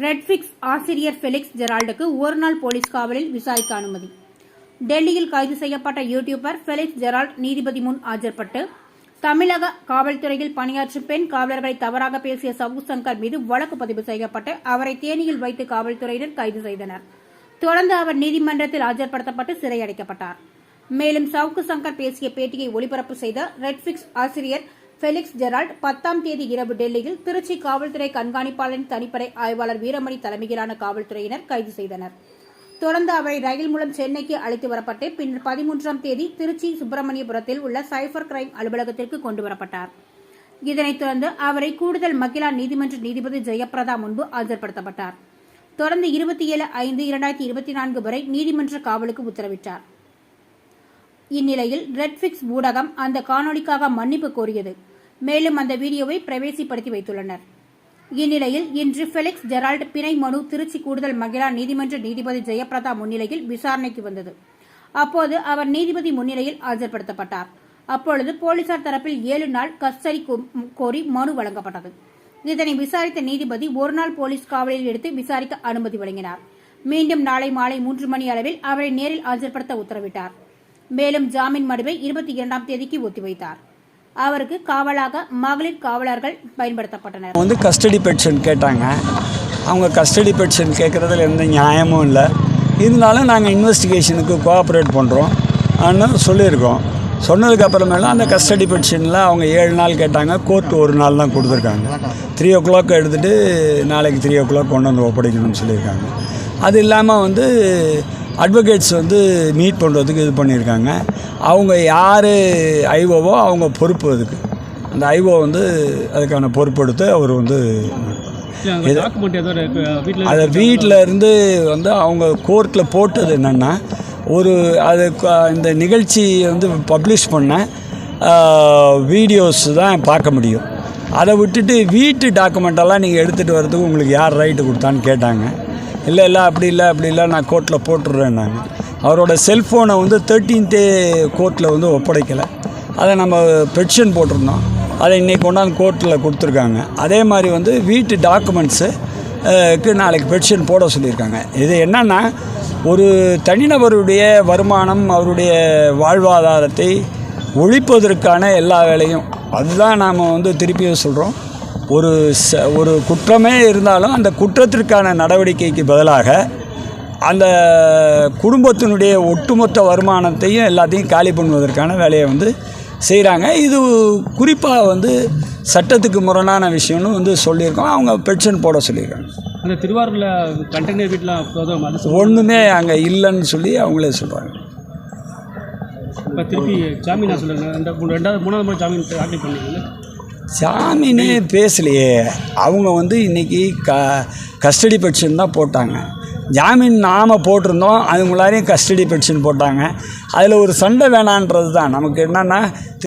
ரெட்ஃபிக்ஸ் ஆசிரியர் ஃபெலிக்ஸ் ஜெரால்டுக்கு ஒருநாள் போலீஸ் காவலில் விசாரிக்க அனுமதி. டெல்லியில் கைது செய்யப்பட்ட யூடியூபர் ஃபெலிக்ஸ் ஜெரால்ட் நீதிபதி முன் ஆஜர்பட்டு தமிழக காவல்துறையில் பணியாற்றும் பெண் காவலர்களை தவறாக பேசிய சவுக்கு சங்கர் மீது வழக்கு பதிவு செய்யப்பட்டு அவரை தேனியில் வைத்து காவல்துறையினர் கைது செய்தனர். தொடர்ந்து அவர் நீதிமன்றத்தில் ஆஜர்படுத்தப்பட்டு சிறை அடைக்கப்பட்டார். மேலும் சவுக்கு சங்கர் பேசிய பேட்டியை ஒளிபரப்பு செய்த ரெட்ஃபிக்ஸ் ஆசிரியர் ஃபெலிக்ஸ் ஜெரால்ட் 10ஆம் தேதி இரவு டெல்லியில் திருச்சி காவல்துறை கண்காணிப்பாளரின் தனிப்படை ஆய்வாளர் வீரமணி தலைமையிலான காவல்துறையினர் கைது செய்தனர். தொடர்ந்து அவரை ரயில் மூலம் சென்னைக்கு அழைத்து வரப்பட்டு பின்னர் 13ஆம் தேதி திருச்சி சுப்பிரமணியபுரத்தில் உள்ள சைபர் கிரைம் அலுவலகத்திற்கு கொண்டு வரப்பட்டார். இதனைத் தொடர்ந்து அவரை கூடுதல் மகிழா நீதிமன்ற நீதிபதி ஜெயபிரதா முன்பு ஆஜர்படுத்தப்பட்டார். தொடர்ந்து 27/5/2024 வரை நீதிமன்ற காவலுக்கு உத்தரவிட்டார். இந்நிலையில் ரெட்ஃபிக்ஸ் ஊடகம் அந்த காணொலிக்காக மன்னிப்பு கோரியது. மேலும் அந்த வீடியோவை பிரவேசிப்படுத்தி வைத்துள்ளனர். இந்நிலையில் இன்று ஃபெலிக்ஸ் ஜெரால்ட் பிணை மனு திருச்சி கூடுதல் மகிழா நீதிமன்ற நீதிபதி ஜெயபிரதா முன்னிலையில் விசாரணைக்கு வந்தது. அப்போது அவர் நீதிபதி முன்னிலையில் ஆஜர்படுத்தப்பட்டார். அப்பொழுது போலீசார் தரப்பில் 7 நாள் கஸ்டடி கோரி மனு வழங்கப்பட்டது. இதனை விசாரித்த நீதிபதி ஒருநாள் போலீஸ் காவலில் எடுத்து விசாரிக்க அனுமதி வழங்கினார். மீண்டும் நாளை மாலை 3 மணி அளவில் அவரை நேரில் ஆஜர்படுத்த உத்தரவிட்டார். மேலும் ஜாமீன் மனுவை 22ஆம் தேதிக்கு ஒத்திவைத்தார். அவருக்கு காவலாக மகளிர் காவலர்கள் பயன்படுத்தப்பட்டனர். கஸ்டடி பெட்டிஷன் கேட்டாங்க. அவங்க கஸ்டடி பெட்டிஷன் கேட்குறதுல எந்த நியாயமும் இல்லை. இருந்தாலும் நாங்கள் இன்வெஸ்டிகேஷனுக்கு கோஆப்ரேட் பண்ணுறோம் சொல்லியிருக்கோம். சொன்னதுக்கு அப்புறமேலாம் அந்த கஸ்டடி பெட்டிஷனில் அவங்க 7 நாள் கேட்டாங்க. கோர்ட் 1 நாள் தான் கொடுத்துருக்காங்க. 3 o'clock எடுத்துகிட்டு நாளைக்கு 3 o'clock கொண்டு வந்து ஒப்படைக்கணும்னு சொல்லியிருக்காங்க. அது இல்லாமல் அட்வொகேட்ஸ் மீட் பண்ணுறதுக்கு இது பண்ணியிருக்காங்க. அவங்க யார் ஐஓவோ அவங்க பொறுப்பு அதுக்கு. அந்த ஐஓ அதுக்கான பொறுப்பெடுத்து அவர் அதை வீட்டில் இருந்து அவங்க கோர்ட்டில் போட்டது என்னென்னா இந்த நிகழ்ச்சி பப்ளிஷ் பண்ண வீடியோஸ் தான் பார்க்க முடியும். அதை விட்டுட்டு வீட்டு டாக்குமெண்ட்டெல்லாம் நீங்கள் எடுத்துகிட்டு வரதுக்கு உங்களுக்கு யார் ரைட்டு கொடுத்தான்னு கேட்டாங்க. இல்லை அப்படி இல்லை நான் கோர்ட்டில் போட்டுடுறேன். நாங்கள் அவரோட செல்ஃபோனை 13th கோர்ட்டில் ஒப்படைக்கலை. அதை நம்ம பெட்டிஷன் போட்டிருந்தோம். அதை இன்றைக்கி கொண்டாந்து கோர்ட்டில் கொடுத்துருக்காங்க. அதே மாதிரி வீட்டு டாக்குமெண்ட்ஸுக்கு நாளைக்கு பெட்டிஷன் போட சொல்லியிருக்காங்க. இது என்னென்னா ஒரு தனிநபருடைய வருமானம் அவருடைய வாழ்வாதாரத்தை ஒழிப்பதற்கான எல்லா வேலையும் அதுதான் நாம் திருப்பியும் சொல்கிறோம். ஒரு குற்றமே இருந்தாலும் அந்த குற்றத்திற்கான நடவடிக்கைக்கு பதிலாக அந்த குடும்பத்தினுடைய ஒட்டுமொத்த வருமானத்தையும் எல்லாத்தையும் காலி பண்ணுவதற்கான வேலையை செய்கிறாங்க. இது குறிப்பாக சட்டத்துக்கு முரணான விஷயம்னு சொல்லியிருக்கோம். அவங்க பெட்டிஷன் போட சொல்லியிருக்காங்க. அந்த திருவாரூரில் கண்டெய்னர் வீட்டில் ஒன்றுமே அங்கே இல்லைன்னு சொல்லி அவங்களே சொல்கிறாங்க. இப்போ திருப்பி ஜாமீனா சொல்லுங்கள். 3வது முறை ஜாமீன் ஆர்டர் பண்ணிங்க. ஜாமீனே பேசலையே. அவங்க இன்றைக்கி கஸ்டடி பெட்டிஷன் தான் போட்டாங்க. ஜாமீன் நாம் போட்டிருந்தோம். அவங்களாரையும் கஸ்டடி பெட்டிஷன் போட்டாங்க. அதில் ஒரு சண்டை வேணான்றது தான் நமக்கு என்னென்னா